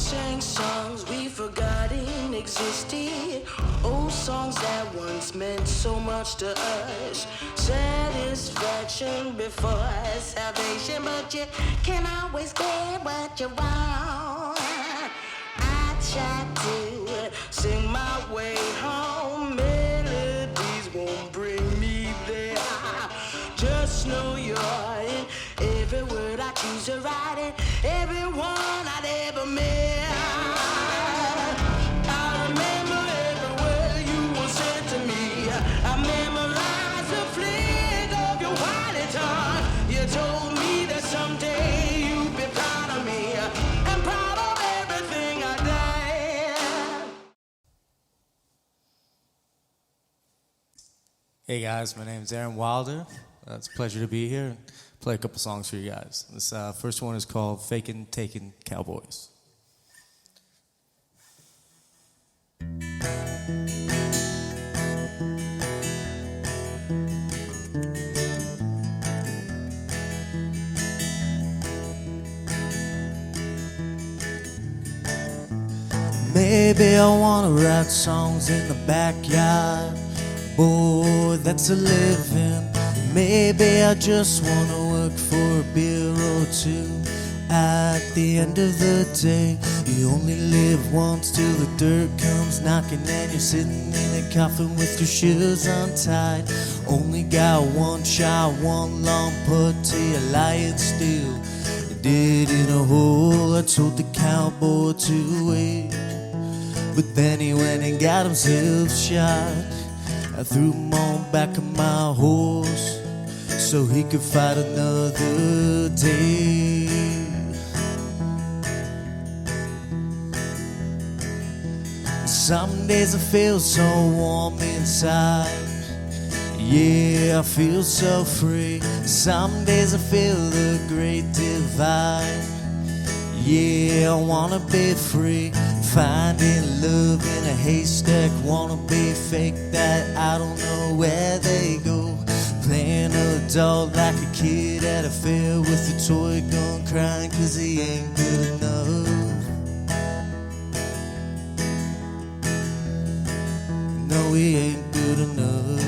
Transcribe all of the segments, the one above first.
sang songs we forgotten existed. Old songs that once meant so much to us. Satisfaction before salvation, but you can't always get what you want. I tried to sing my way home. Melodies won't bring me there. Just know you're in every word I choose to write it. Everyone I'd ever met. I remember every word you once said to me. I memorized the flick of your white tongue. You told me that someday you'd be proud of me and proud of everything I did. Hey guys, my name is Aaron Wylder. It's a pleasure to be here. Play a couple songs for you guys. This first one is called Fakin' Takin' Cowboys. Maybe I wanna write songs in the backyard. Boy, that's a living. Maybe I just wanna work for a beer or two. At the end of the day, you only live once till the dirt comes knocking and you're sitting in a coffin with your shoes untied. Only got one shot, one long putt till you're lying still. Dead in a hole, I told the cowboy to wait, but then he went and got himself shot. I threw him on back of my horse so he could fight another day. Some days I feel so warm inside. Yeah, I feel so free. Some days I feel the great divide. Yeah, I wanna be free. Finding love in a haystack. Wanna be fake that I don't know where they go. Playing adult like a kid at a fair with a toy gun, crying 'cause he ain't good enough. No, he ain't good enough.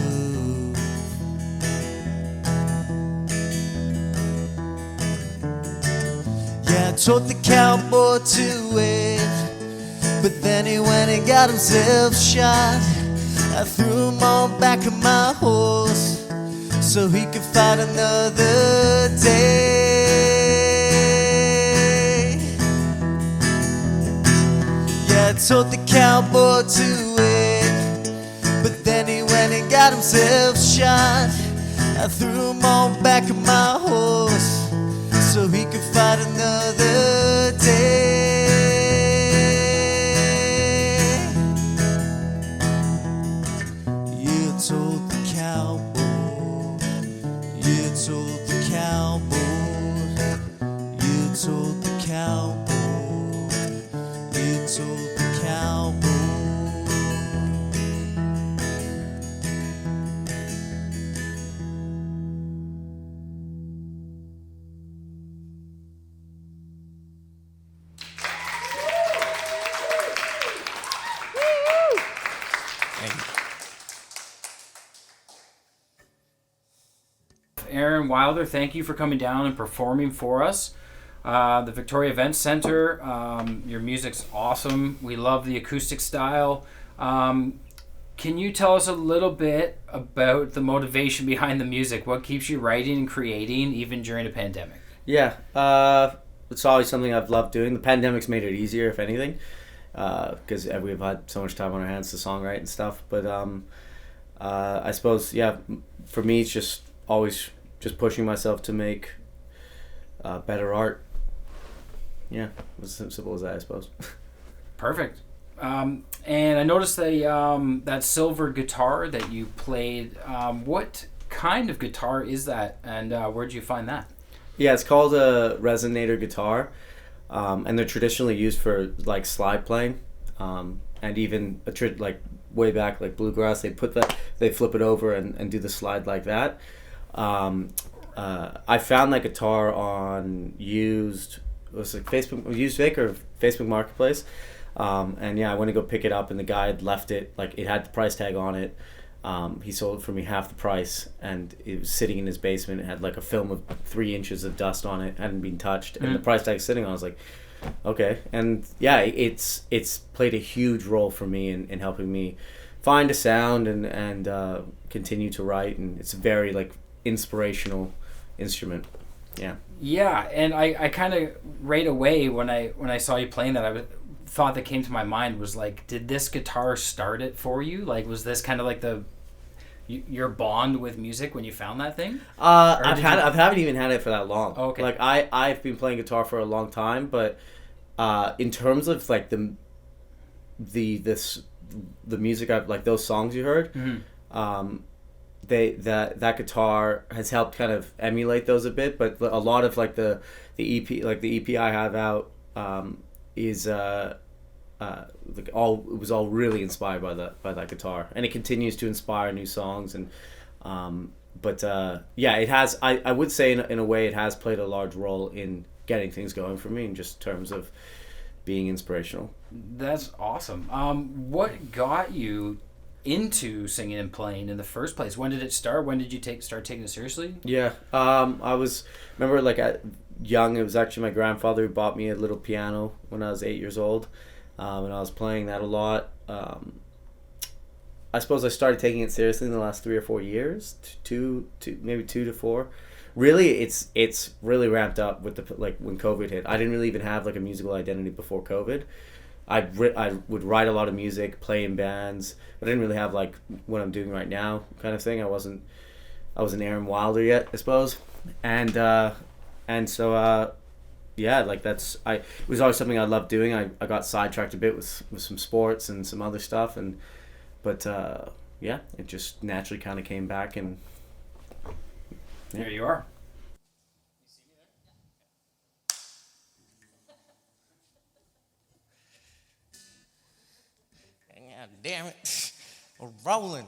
Yeah, I told the cowboy to wait, but then he went and got himself shot. I threw him on back of my horse so he could fight another day. Yeah, I told the cowboy to wait, but then he went and got himself shot. I threw him on back of my horse so he could fight another day. You told the cowboy, you told the cowboy, you told the cowboy, you told the cowboy. Aaron Wylder, thank you for coming down and performing for us. The Victoria Events Center, your music's awesome. We love the acoustic style. Can you tell us a little bit about the motivation behind the music? What keeps you writing and creating even during a pandemic? Yeah, it's always something I've loved doing. The pandemic's made it easier, if anything, because we've had so much time on our hands to songwrite and stuff. But I suppose, yeah, for me, it's just always just pushing myself to make better art. Yeah, it's as simple as that, I suppose. Perfect. And I noticed that silver guitar that you played. What kind of guitar is that, and where'd you find that? Yeah, it's called a resonator guitar, and they're traditionally used for like slide playing, and even like way back like bluegrass, they flip it over and do the slide like that. I found that guitar on used was it Facebook used Vic or Facebook Marketplace, and yeah, I went to go pick it up, and the guy had left it like it had the price tag on it. He sold it for me half the price, and it was sitting in his basement. It had like a film of 3 inches of dust on it, hadn't been touched, and the price tag sitting on. I was like, okay, and yeah, it's played a huge role for me in helping me find a sound and continue to write, and it's a very like inspirational instrument. Yeah, and I kind of right away when I saw you playing that, thought that came to my mind was like, did this guitar start it for you? Like, was this kind of like your bond with music when you found that thing? I haven't even had it for that long. Oh, okay. Like I've been playing guitar for a long time, but in terms of like the music I've like those songs you heard, that guitar has helped kind of emulate those a bit, but a lot of like the EP I have out is like it was all really inspired by that guitar, and it continues to inspire new songs, and yeah, it has. I would say in a way it has played a large role in getting things going for me in just terms of being inspirational. That's awesome. What got you into singing and playing in the first place? When did it start? When did you start taking it seriously? Yeah, remember like at young, it was actually my grandfather who bought me a little piano when I was 8 years old, and I was playing that a lot. I suppose I started taking it seriously in the last 3 or 4 years, maybe 2 to 4. Really, it's really ramped up with when COVID hit. I didn't really even have like a musical identity before COVID. I would write a lot of music, play in bands, but I didn't really have like what I'm doing right now kind of thing. I wasn't Aaron Wylder yet, I suppose, and so yeah, like it was always something I loved doing. I got sidetracked a bit with some sports and some other stuff, but yeah, it just naturally kind of came back, and yeah. There you are. God damn it. We're rolling.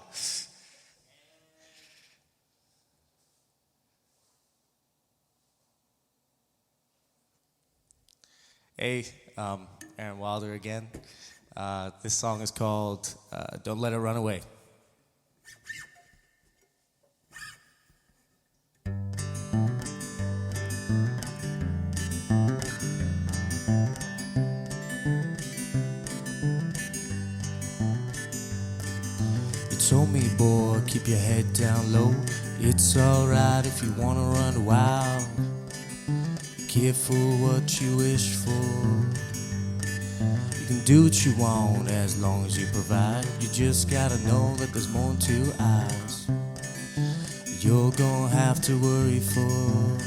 Hey, Aaron Wylder again. This song is called Don't Let It Run Away. Told me, boy, keep your head down low. It's alright if you wanna run wild. Be careful what you wish for. You can do what you want as long as you provide. You just gotta know that there's more than two eyes you're gonna have to worry for.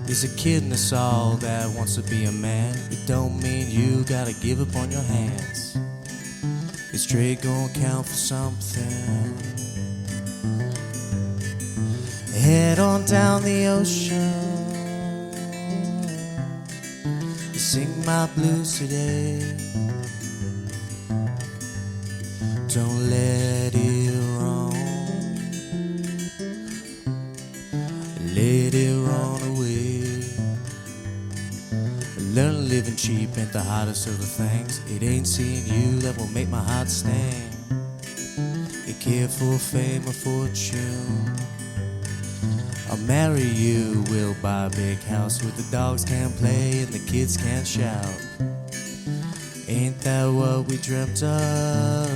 There's a kid in us all that wants to be a man. It don't mean you gotta give up on your hands. It's trade gonna count for something. Head on down the ocean. Sing my blues today. Don't let it run. Let it run away. Learn living cheap ain't the hottest of the things. It ain't seeing you that will make my heart sting. You care for fame or fortune. I'll marry you, we'll buy a big house where the dogs can't play and the kids can't shout. Ain't that what we dreamt of?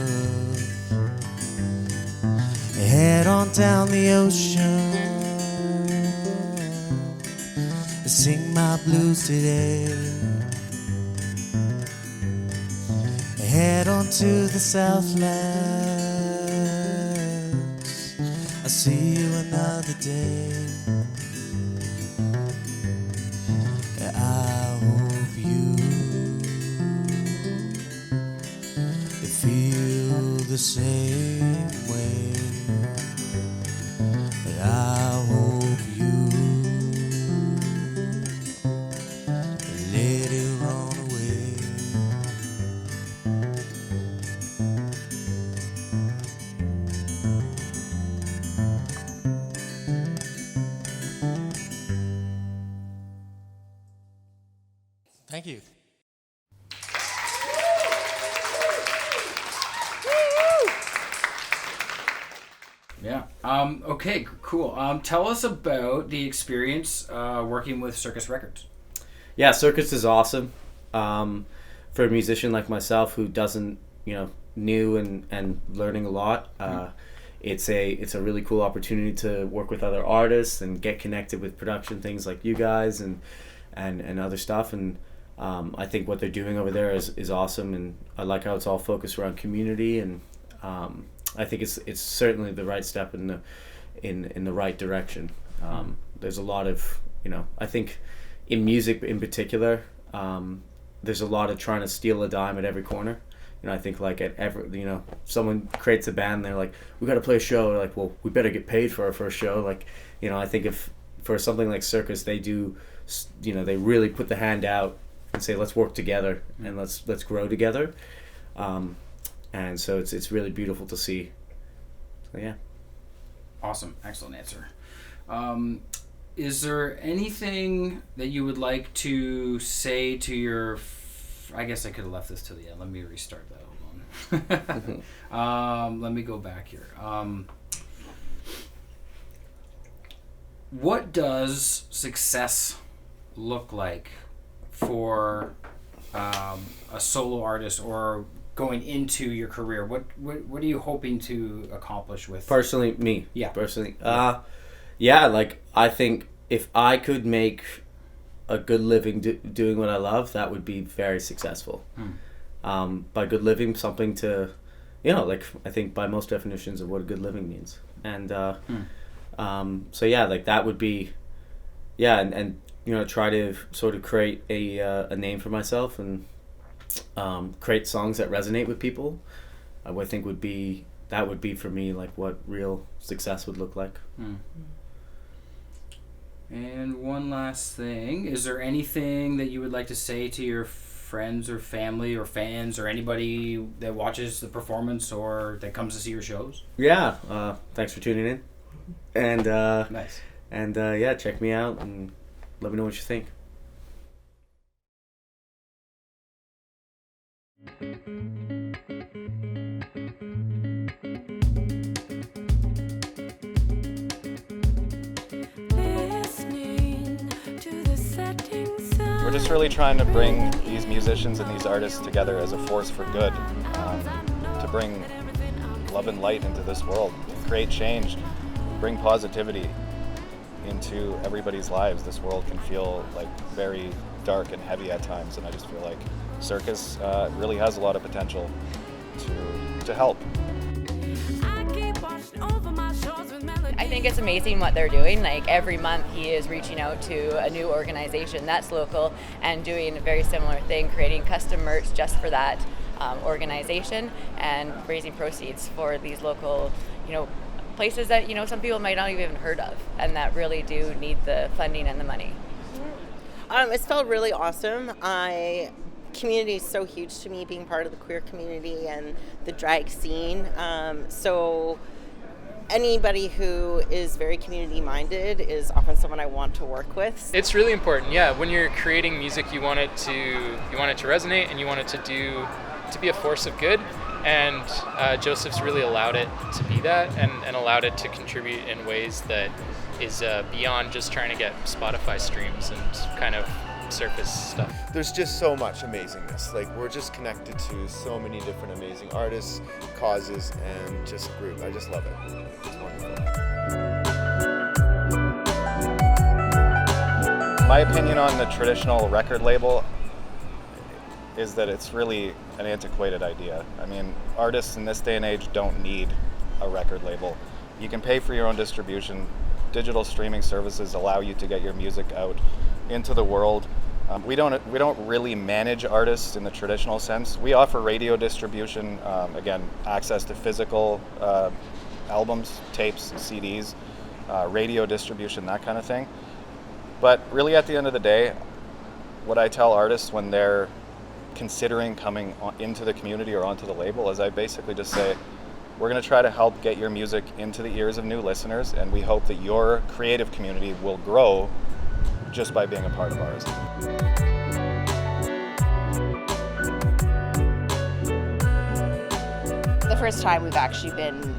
Head on down the ocean. Sing my blues today. Head on to the Southlands. I'll see you another day. I hope you feel the same way. I hope you let it run away. Thank you. Yeah. Okay, cool. Tell us about the experience working with Surkeus Records. Yeah, Surkeus is awesome. For a musician like myself who doesn't, new and learning a lot, it's a really cool opportunity to work with other artists and get connected with production things like you guys and other stuff. And I think what they're doing over there is awesome, and I like how it's all focused around community, and I think it's certainly the right step in the right direction. There's a lot of, I think in music in particular, there's a lot of trying to steal a dime at every corner. I think like at every, someone creates a band, they're like, we got to play a show. They're like, well, we better get paid for our first show. Like, I think if for something like Surkeus, they do, they really put the hand out and say, let's work together and let's grow together. And so it's really beautiful to see. So yeah. Awesome. Excellent answer. Is there anything that you would like to say to your... I guess I could have left this to the end. Let me restart that. Hold on. Let me go back here. What does success look like for a solo artist or going into your career? What are you hoping to accomplish with... Personally, me. Yeah. Personally. Yeah, like I think if I could make a good living doing what I love, that would be very successful. By good living, something to, like I think by most definitions of what a good living means. And so yeah, like that would be, yeah, and try to sort of create a name for myself and create songs that resonate with people. I think would be for me like what real success would look like. And one last thing, is there anything that you would like to say to your friends or family or fans or anybody that watches the performance or that comes to see your shows? Yeah, thanks for tuning in. And nice. And yeah, check me out and let me know what you think. We're just really trying to bring these musicians and these artists together as a force for good, to bring love and light into this world, create change, bring positivity into everybody's lives. This world can feel like very dark and heavy at times, and I just feel like Surkeus really has a lot of potential to help. I think it's amazing what they're doing. Like every month he is reaching out to a new organization that's local and doing a very similar thing, creating custom merch just for that organization and raising proceeds for these local, places that, some people might not even heard of and that really do need the funding and the money. It's felt really awesome. Community is so huge to me, being part of the queer community and the drag scene. So anybody who is very community minded is often someone I want to work with. It's really important, yeah. When you're creating music, you want it to resonate, and you want it to be a force of good. And Joseph's really allowed it to be that, and allowed it to contribute in ways that is beyond just trying to get Spotify streams and kind of surface stuff. There's just so much amazingness. Like, we're just connected to so many different amazing artists, causes, and just group. I just love it. It's wonderful. My opinion on the traditional record label is that it's really an antiquated idea. I mean, artists in this day and age don't need a record label. You can pay for your own distribution. Digital streaming services allow you to get your music out into the world. We don't really manage artists in the traditional sense. We offer radio distribution, again, access to physical albums, tapes, CDs, radio distribution, that kind of thing. But really at the end of the day, what I tell artists when they're considering coming into the community or onto the label is I basically just say, we're going to try to help get your music into the ears of new listeners, and we hope that your creative community will grow just by being a part of ours. first time we've actually been,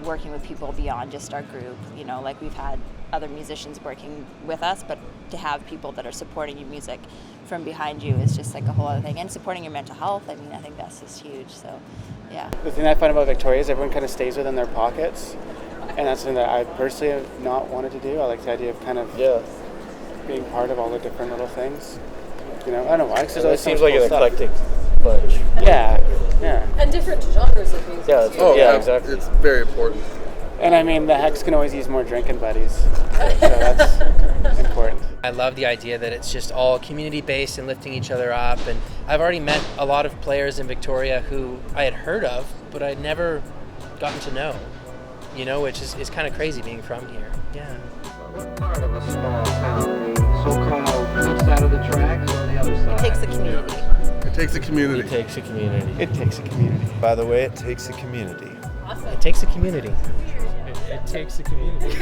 working with people beyond just our group. Like we've had other musicians working with us, but to have people that are supporting your music from behind you is just like a whole other thing. And supporting your mental health, I think that's just huge. So, yeah. The thing I find about Victoria is everyone kind of stays within their pockets, and that's something that I personally have not wanted to do. I like the idea of kind of being part of all the different little things. I don't know why. It seems like an eclectic bunch. Yeah. And different genres of music. Yeah, exactly. It's very important. And the Hex can always use more drinking buddies, so that's important. I love the idea that it's just all community-based and lifting each other up. And I've already met a lot of players in Victoria who I had heard of, but I'd never gotten to know, which is kind of crazy being from here. Yeah. Part of a small town, so-called each side of the tracks or the other side? It takes a community. It takes a community. It takes a community. It takes a community. By the way, it takes a community. Awesome. It takes a community. It takes a community.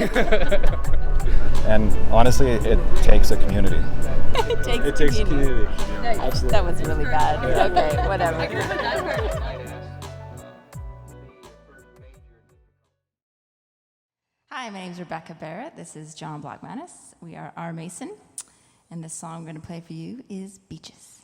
And honestly, it takes a community. It takes a community. Absolutely. That was really bad. Okay, whatever. Hi, my name is Rebecca Barrett. This is John Blackmanis. We are r.mason, and the song I'm going to play for you is Beaches.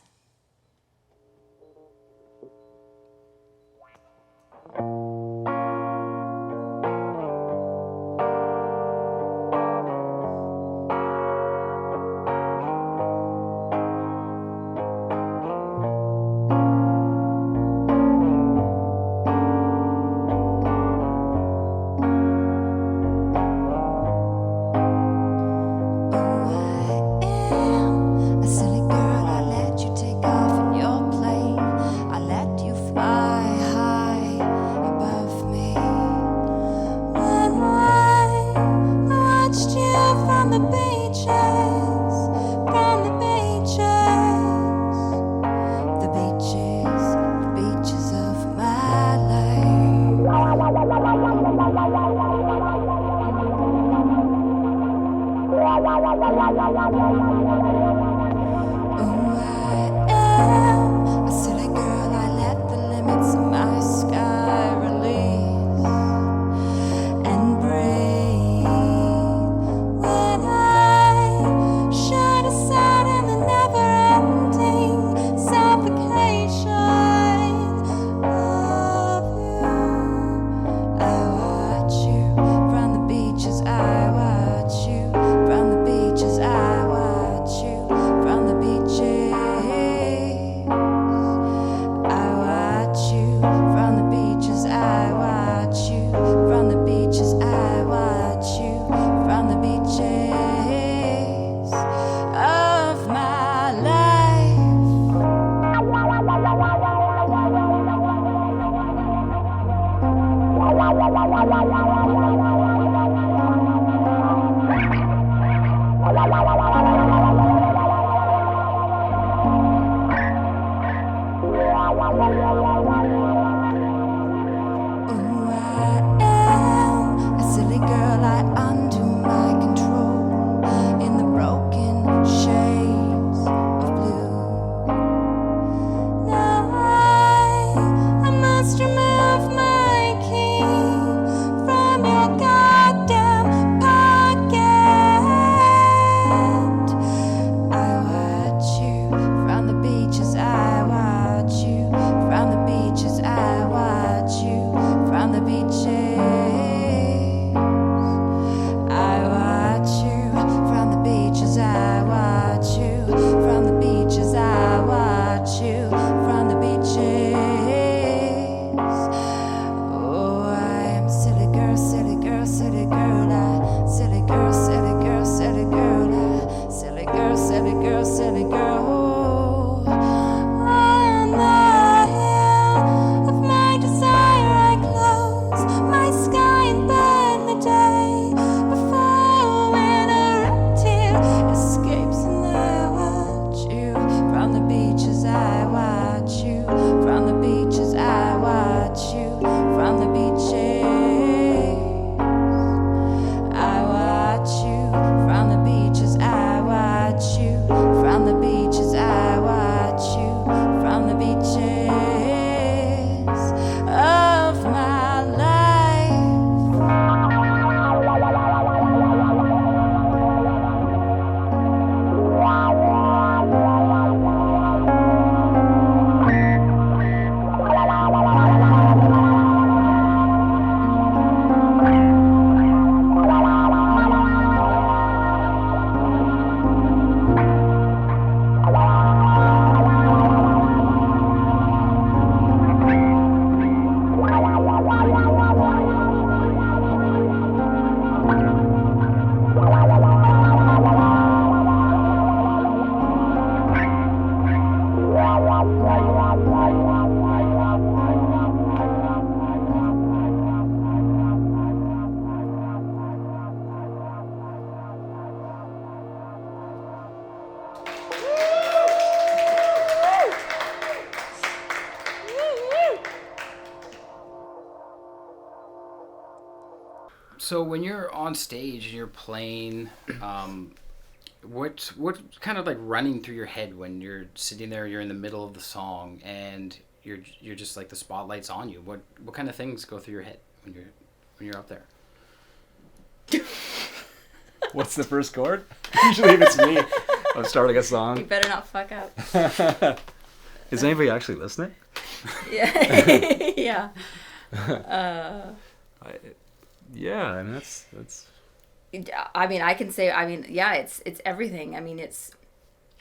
So when you're on stage and you're playing, what kind of like running through your head when you're sitting there, you're in the middle of the song and you're just like the spotlight's on you? What kind of things go through your head when you're up there? What's the first chord? Usually if it's me, I'm starting a song. You better not fuck up. Is anybody actually listening? Yeah. Yeah. Yeah, I mean that's. I mean, I can say. I mean, yeah, it's everything. I mean, is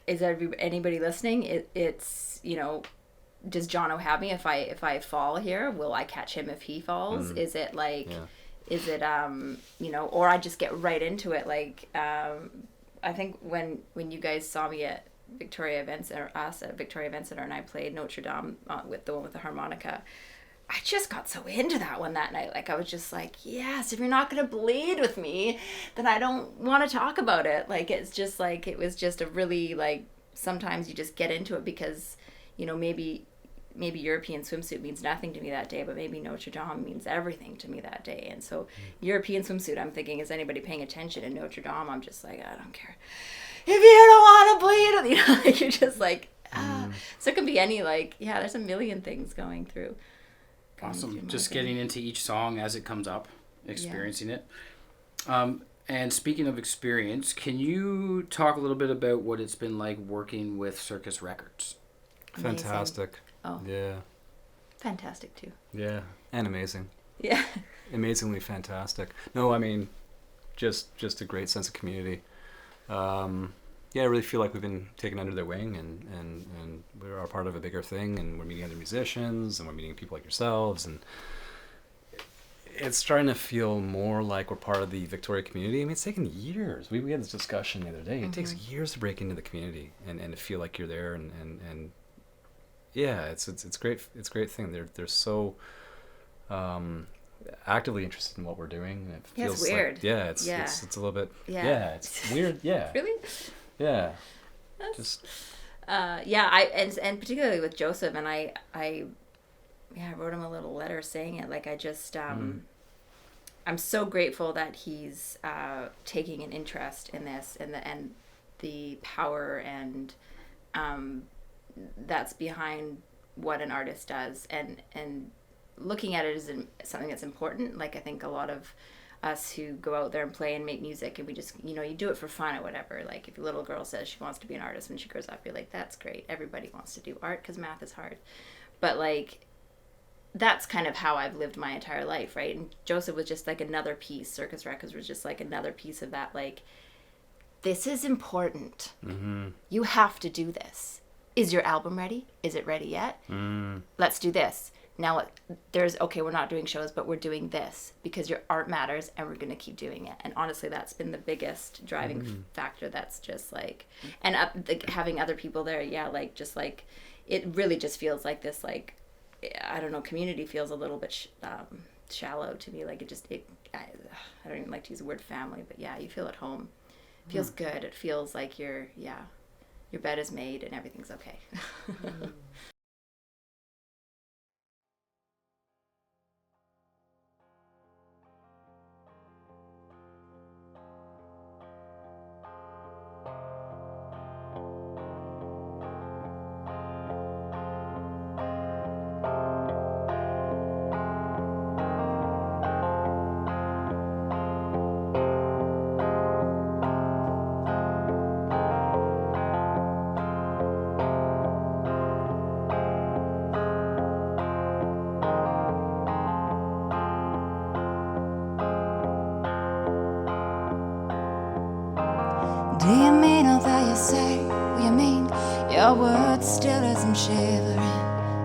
anybody listening? It's does Jono have me if I fall here? Will I catch him if he falls? Is it like? Yeah. Is it or I just get right into it? Like I think when you guys saw me at Victoria Event Center, and I played Notre Dame with the one with the harmonica, I just got so into that one that night. Like I was just like, yes, if you're not gonna bleed with me, then I don't want to talk about it. Like it's just like it was just a really like sometimes you just get into it because maybe European swimsuit means nothing to me that day, but maybe Notre Dame means everything to me that day. And so European swimsuit, I'm thinking, is anybody paying attention? And Notre Dame, I'm just like, I don't care. If you don't want to bleed, like you're just like, So it can be any there's a million things going through. Awesome. Just getting into each song as it comes up, experiencing it. And speaking of experience, can you talk a little bit about what it's been like working with Surkeus Records? Amazing. Fantastic. Oh. Yeah. Fantastic too. Yeah, and amazing. Yeah. Amazingly fantastic. No, I mean, just a great sense of community. I really feel like we've been taken under their wing and we're a part of a bigger thing, and we're meeting other musicians and we're meeting people like yourselves, and it's starting to feel more like we're part of the Victoria community. I mean, it's taken years. We had this discussion the other day. It takes years to break into the community and to feel like you're there and yeah, it's great. It's a great thing. They're so actively interested in what we're doing. It feels it's weird. Like, it's a little bit. Yeah, it's weird. Yeah. Really? Yeah. And particularly with Joseph, and I wrote him a little letter saying it. Like I just I'm so grateful that he's taking an interest in this and the power and that's behind what an artist does and looking at it as something that's important. Like I think a lot of us who go out there and play and make music and we just you do it for fun or whatever. Like if a little girl says she wants to be an artist when she grows up, you're like, that's great, everybody wants to do art because math is hard. But like that's kind of how I've lived my entire life, right? And Joseph was just like another piece. Surkeus Records was just like another piece of that. Like, this is important. You have to do this. Is your album ready? Is it ready yet? Let's do this. Now we're not doing shows, but we're doing this because your art matters and we're going to keep doing it. And honestly, that's been the biggest driving factor. That's just like, and having other people there. Yeah. Like, just like, it really just feels like this, like, I don't know, community feels a little bit shallow to me. Like I don't even like to use the word family, but yeah, you feel at home. It feels good. It feels like your bed is made and everything's okay. Do you mean all that you say? You mean your words still as I'm shivering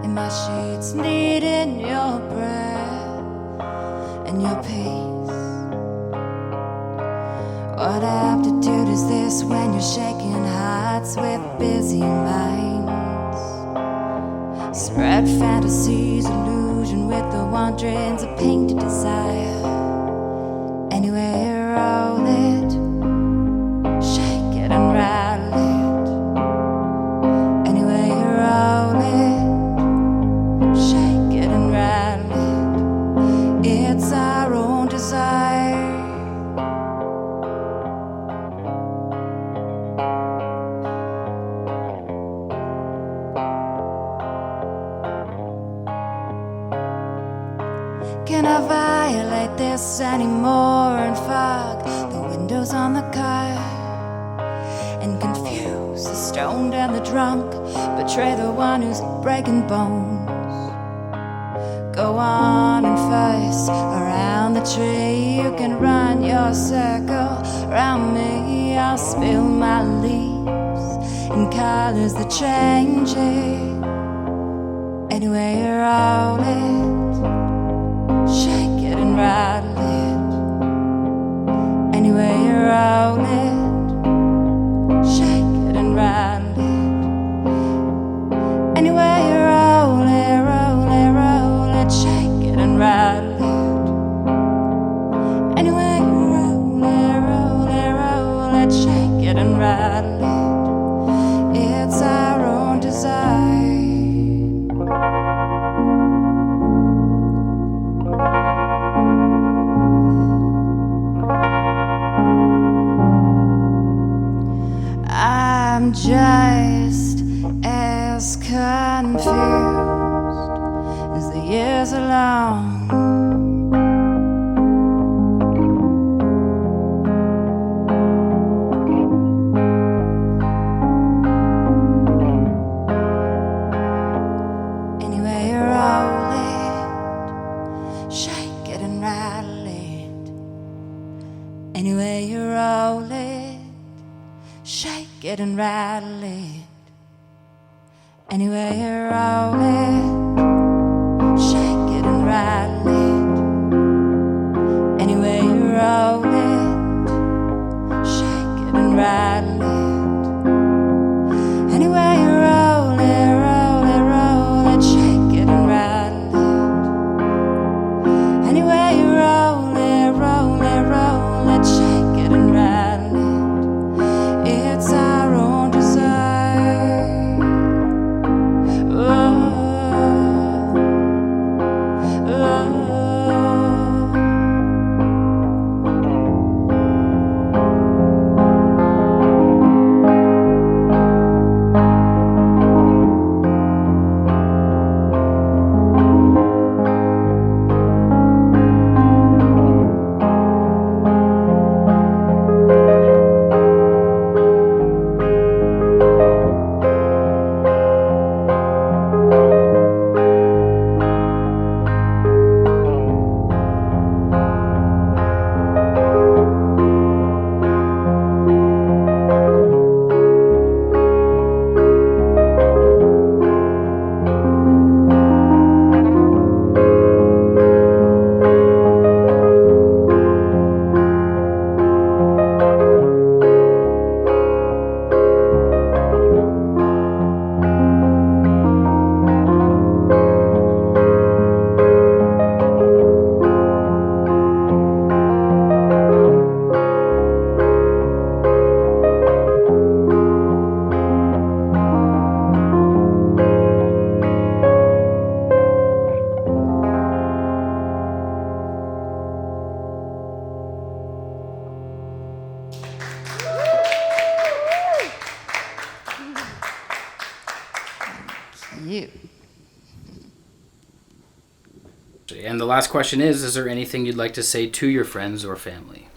in my sheets, needing your breath and your peace? What aptitude is this when you're shaking hearts with busy minds? Spread fantasies, illusion with the wanderings of painted desire. Anywhere, roll it, shake it and rattle it. Anywhere you roll it, shake it and rattle it. It's our own desire. can I violate this anymore and fog the windows on the car and confuse the stoned and the drunk, betray the one who's breaking bones? Go on and face around the tree. You can run your circle around me. I'll spill my leaves in colors that change it. Anyway, you roll it, shake it and rattle it. Anyway, you roll it, shake it and rattle it. Anyway, you roll it, roll it, roll it, shake it and rattle it. Anyway, you roll it, roll it, roll it, shake it and rattle it. It's our own design. I'm just as confused as the years are long. Anyway, you roll it, shake it and rattle it. Anyway, you roll it, shake it and rattle it. Anyway, you roll it, shake it and rattle it. Anyway, you roll it, shake it and rattle it. Anyway, you roll it, roll it, roll it, shake it and rattle it. Anyway, you roll it, roll it, roll it, shake it and rattle it. It's our own desire. Oh, oh. You. And the last question is there anything you'd like to say to your friends or family?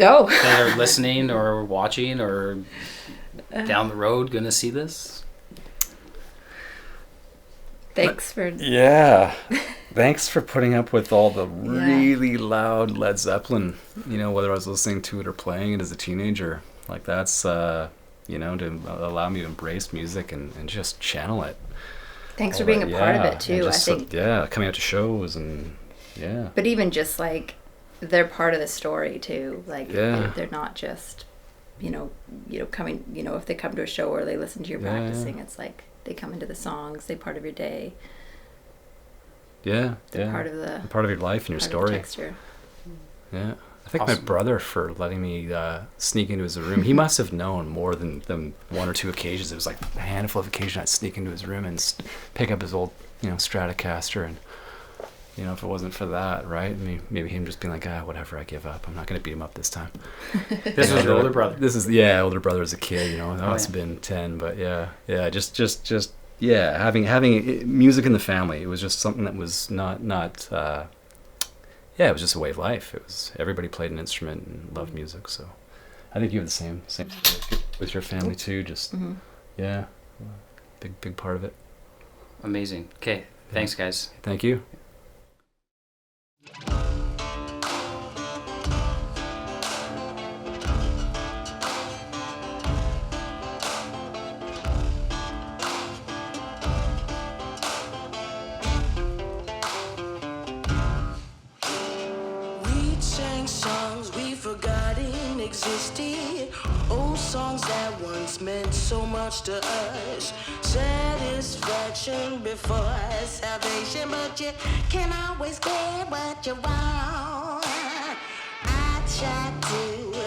Oh. That are listening or watching or down the road going to see this? Thanks for... Yeah. Thanks for putting up with all the really loud Led Zeppelin, you know, whether I was listening to it or playing it as a teenager. Like, that's, you know, to allow me to embrace music and just channel it. Thanks for being a part of it, too. Just, I think. Coming out to shows and, yeah. But even just, like, they're part of the story, too. Like, they're not just, you know, coming, you know, if they come to a show or they listen to your practicing, it's like they come into the songs, they're part of your day. Yeah, they're part of the... part of your life and your story. Texture. Yeah. I think my brother, for letting me sneak into his room, he must have known more than one or two occasions. It was like a handful of occasions I'd sneak into his room and pick up his old, you know, Stratocaster, and, you know, if it wasn't for that, right? Maybe him just being like, whatever, I give up. I'm not going to beat him up this time. This was your older brother. This is older brother as a kid. You know, that must have been 10, but just having music in the family. It was just something that was not yeah, it was just a way of life. It was everybody played an instrument and loved music. So I think you have the same with your family too. Just yeah, big part of it. Amazing. Okay, thanks guys. Thank you. We sang songs we forgotten existed. Old songs that once meant so much to us. Satisfaction before salvation, but you can't always get what you want. I tried to